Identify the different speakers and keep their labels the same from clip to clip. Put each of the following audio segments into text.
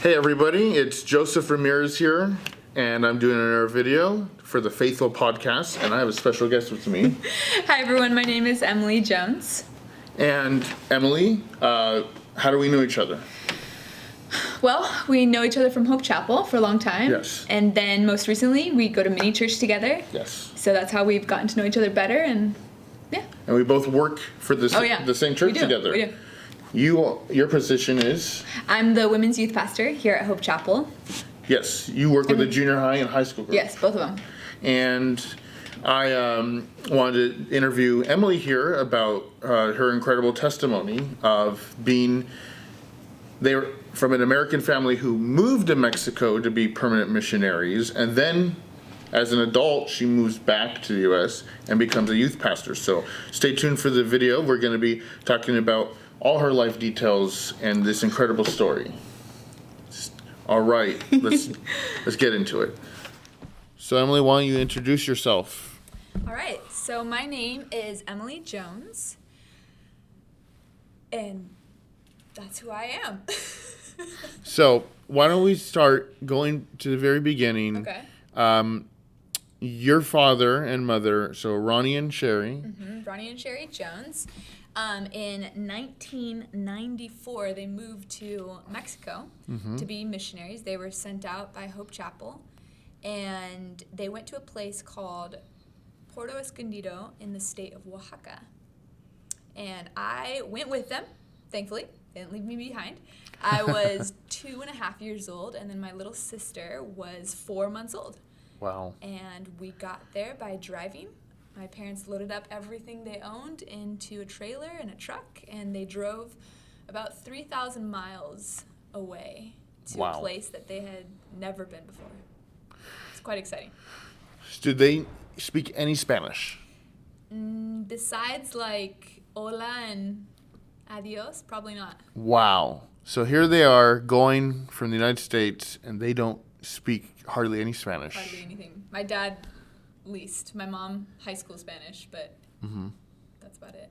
Speaker 1: Hey everybody, it's Joseph Ramirez here, and I'm doing another video for the Faithful Podcast, and I have a special guest with me.
Speaker 2: Hi everyone, my name is Emily Jones.
Speaker 1: And Emily, how do we know each other?
Speaker 2: Well, we know each other from Hope Chapel for a long time.
Speaker 1: Yes.
Speaker 2: And then most recently, we go to mini church together.
Speaker 1: Yes.
Speaker 2: So that's how we've gotten to know each other better, and yeah.
Speaker 1: And we both work for the same church together.
Speaker 2: We do.
Speaker 1: Your position is?
Speaker 2: I'm the women's youth pastor here at Hope Chapel.
Speaker 1: Yes, you work with the junior high and high school girls.
Speaker 2: Yes, both of them.
Speaker 1: And I wanted to interview Emily here about her incredible testimony of being from an American family who moved to Mexico to be permanent missionaries, and then as an adult she moves back to the U.S. and becomes a youth pastor. So stay tuned for the video. We're going to be talking about all her life details and this incredible story. All right, let's get into it. So Emily, why don't you introduce yourself?
Speaker 2: All right, so my name is Emily Jones, and that's who I am.
Speaker 1: So why don't we start going to the very beginning?
Speaker 2: Okay.
Speaker 1: Your father and mother, so Ronnie and Sherry.
Speaker 2: Mm-hmm. Ronnie and Sherry Jones. In 1994, they moved to Mexico to be missionaries. They were sent out by Hope Chapel, and they went to a place called Puerto Escondido in the state of Oaxaca. And I went with them, thankfully. They didn't leave me behind. I was 2.5 years old, and then my little sister was 4 months old.
Speaker 1: Wow.
Speaker 2: And we got there by driving. My parents loaded up everything they owned into a trailer and a truck, and they drove about 3,000 miles away to a place that they had never been before. It's quite exciting.
Speaker 1: Did they speak any Spanish?
Speaker 2: Besides like hola and adios, probably not.
Speaker 1: Wow. So here they are going from the United States, and they don't speak hardly any Spanish.
Speaker 2: Hardly anything. My dad least. My mom, high school Spanish, but that's about it.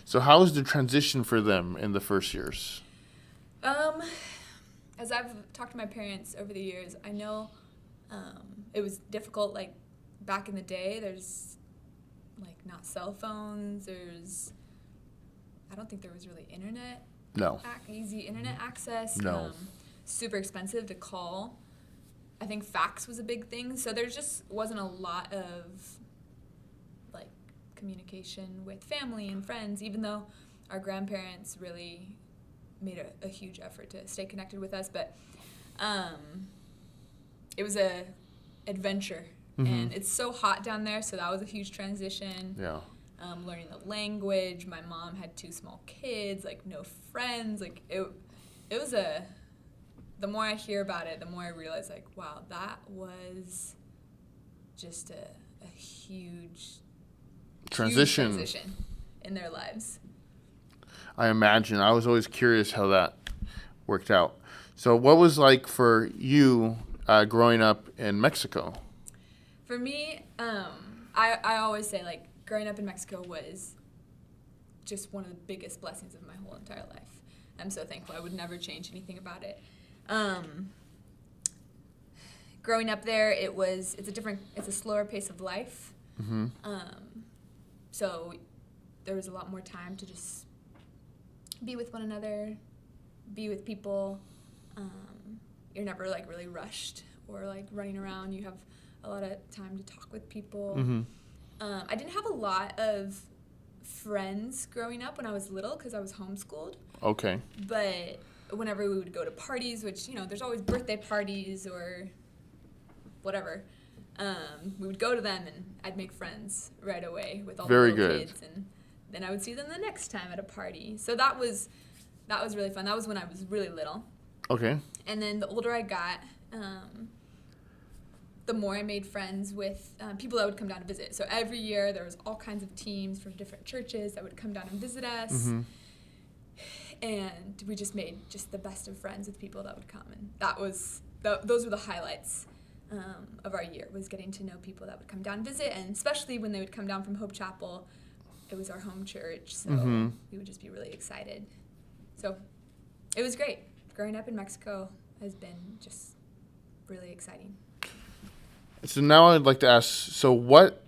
Speaker 1: So how was the transition for them in the first years?
Speaker 2: As I've talked to my parents over the years, I know it was difficult. Like back in the day, there's like not cell phones. I don't think there was really internet.
Speaker 1: No.
Speaker 2: Easy internet access.
Speaker 1: No.
Speaker 2: Super expensive to call. I think fax was a big thing, so there just wasn't a lot of like communication with family and friends, even though our grandparents really made a huge effort to stay connected with us. But it was a adventure, and it's so hot down there, so that was a huge transition.
Speaker 1: Yeah.
Speaker 2: Learning the language. My mom had 2 small kids, like no friends. Like it was the more I hear about it, the more I realize, like, wow, that was just a huge transition in their lives.
Speaker 1: I imagine. I was always curious how that worked out. So what was like for you growing up in Mexico?
Speaker 2: For me, I always say, like, growing up in Mexico was just one of the biggest blessings of my whole entire life. I'm so thankful. I would never change anything about it. Growing up there, it's a slower pace of life. So there was a lot more time to just be with one another, be with people. You're never like really rushed or like running around. You have a lot of time to talk with people. I didn't have a lot of friends growing up when I was little because I was homeschooled.
Speaker 1: Okay.
Speaker 2: But whenever we would go to parties, which, there's always birthday parties or whatever, we would go to them and I'd make friends right away with all the little kids. And then I would see them the next time at a party. So that was really fun. That was when I was really little.
Speaker 1: Okay.
Speaker 2: And then the older I got, the more I made friends with people that would come down to visit. So every year there was all kinds of teams from different churches that would come down and visit us. And we just made the best of friends with people that would come. And those were the highlights of our year, was getting to know people that would come down and visit. And especially when they would come down from Hope Chapel, it was our home church. So we would just be really excited. So it was great. Growing up in Mexico, has been just really exciting.
Speaker 1: So now I'd like to ask, so what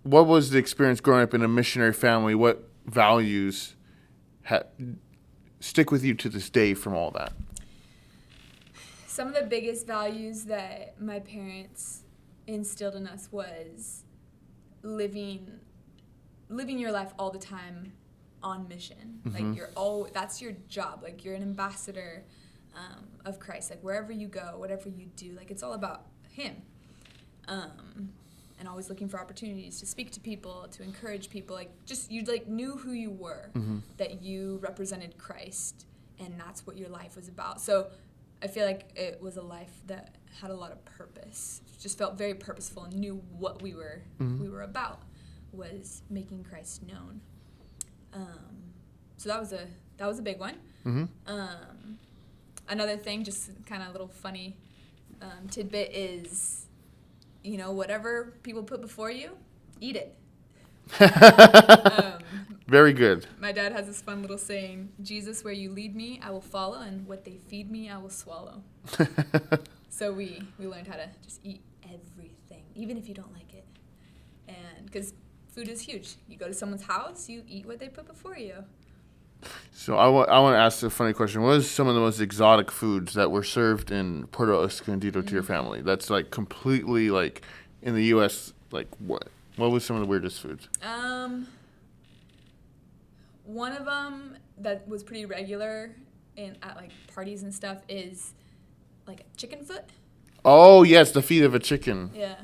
Speaker 1: was the experience growing up in a missionary family? What values stick with you to this day from all that?
Speaker 2: Some of the biggest values that my parents instilled in us was living your life all the time on mission. Like that's your job. Like you're an ambassador of Christ. Like wherever you go, whatever you do, like it's all about Him. And always looking for opportunities to speak to people, to encourage people. Like just you like knew who you were, that you represented Christ, and that's what your life was about. So I feel like it was a life that had a lot of purpose. Just felt very purposeful and knew what we were about, was making Christ known. So that was a big one. Another thing, just kind of a little funny tidbit is, whatever people put before you, eat it.
Speaker 1: Very good.
Speaker 2: My dad has this fun little saying, Jesus, where you lead me, I will follow, and what they feed me, I will swallow. So we learned how to just eat everything, even if you don't like it. And because food is huge. You go to someone's house, you eat what they put before you.
Speaker 1: So I want to ask a funny question. What is some of the most exotic foods that were served in Puerto Escondido to your family? That's like completely like in the U.S. Like what? What was some of the weirdest foods?
Speaker 2: One of them that was pretty regular at like parties and stuff is like a chicken foot.
Speaker 1: Oh yes, the feet of a chicken.
Speaker 2: Yeah.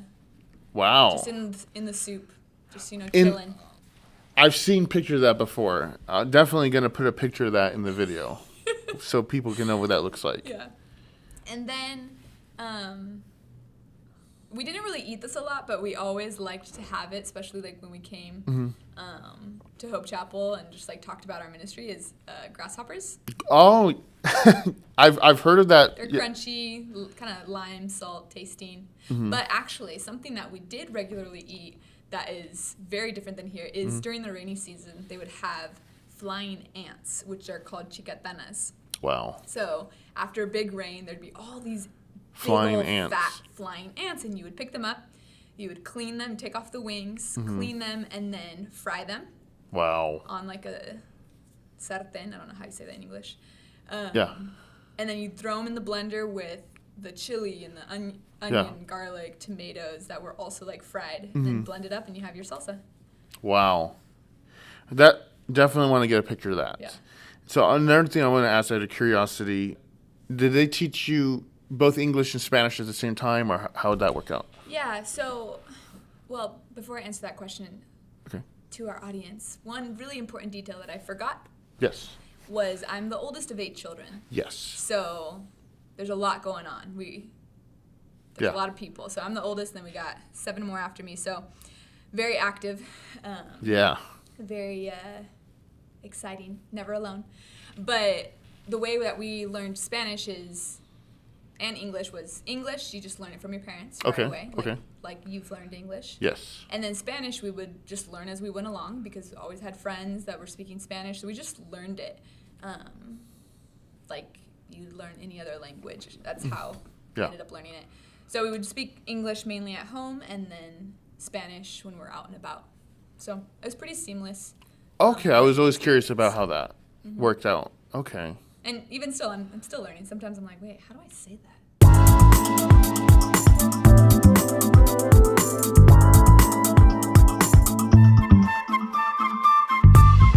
Speaker 1: Wow.
Speaker 2: Just in the soup, just chilling.
Speaker 1: I've seen pictures of that before. I'm definitely gonna put a picture of that in the video, so people can know what that looks like.
Speaker 2: Yeah. And then we didn't really eat this a lot, but we always liked to have it, especially like when we came to Hope Chapel and just like talked about our ministry, is grasshoppers.
Speaker 1: Oh, I've heard of that.
Speaker 2: They're crunchy, kind of lime, salt tasting. But actually, something that we did regularly eat that is very different than here is during the rainy season, they would have flying ants, which are called chicatanas.
Speaker 1: Wow.
Speaker 2: So after a big rain, there'd be all these
Speaker 1: Flying
Speaker 2: big old
Speaker 1: ants.
Speaker 2: fat flying ants, and you would pick them up, you would clean them, take off the wings, clean them, and then fry them.
Speaker 1: Wow.
Speaker 2: On like a sartén. I don't know how you say that in English.
Speaker 1: Yeah.
Speaker 2: And then you'd throw them in the blender with the chili and the onion, garlic, tomatoes that were also like fried, and then blend it up, and you have your salsa.
Speaker 1: Wow. That definitely want to get a picture of that.
Speaker 2: Yeah.
Speaker 1: So another thing I want to ask out of curiosity, did they teach you both English and Spanish at the same time, or how would that work out?
Speaker 2: Yeah, so, well, before I answer that question
Speaker 1: Okay.
Speaker 2: to our audience, one really important detail that I forgot
Speaker 1: Yes.
Speaker 2: was I'm the oldest of 8 children.
Speaker 1: Yes.
Speaker 2: So there's a lot going on. There's a lot of people. So I'm the oldest, and then we got 7 more after me. So very active.
Speaker 1: Yeah.
Speaker 2: Very exciting. Never alone. But the way that we learned Spanish and English was English, you just learn it from your parents right away. Like you've learned English.
Speaker 1: Yes.
Speaker 2: And then Spanish, we would just learn as we went along, because we always had friends that were speaking Spanish, so we just learned it. Like you learn any other language. That's how we ended up learning it. So we would speak English mainly at home, and then Spanish when we're out and about. So it was pretty seamless.
Speaker 1: Okay, I was always curious about how that worked out. Okay.
Speaker 2: And even still, I'm still learning. Sometimes I'm like, wait, how do I say that?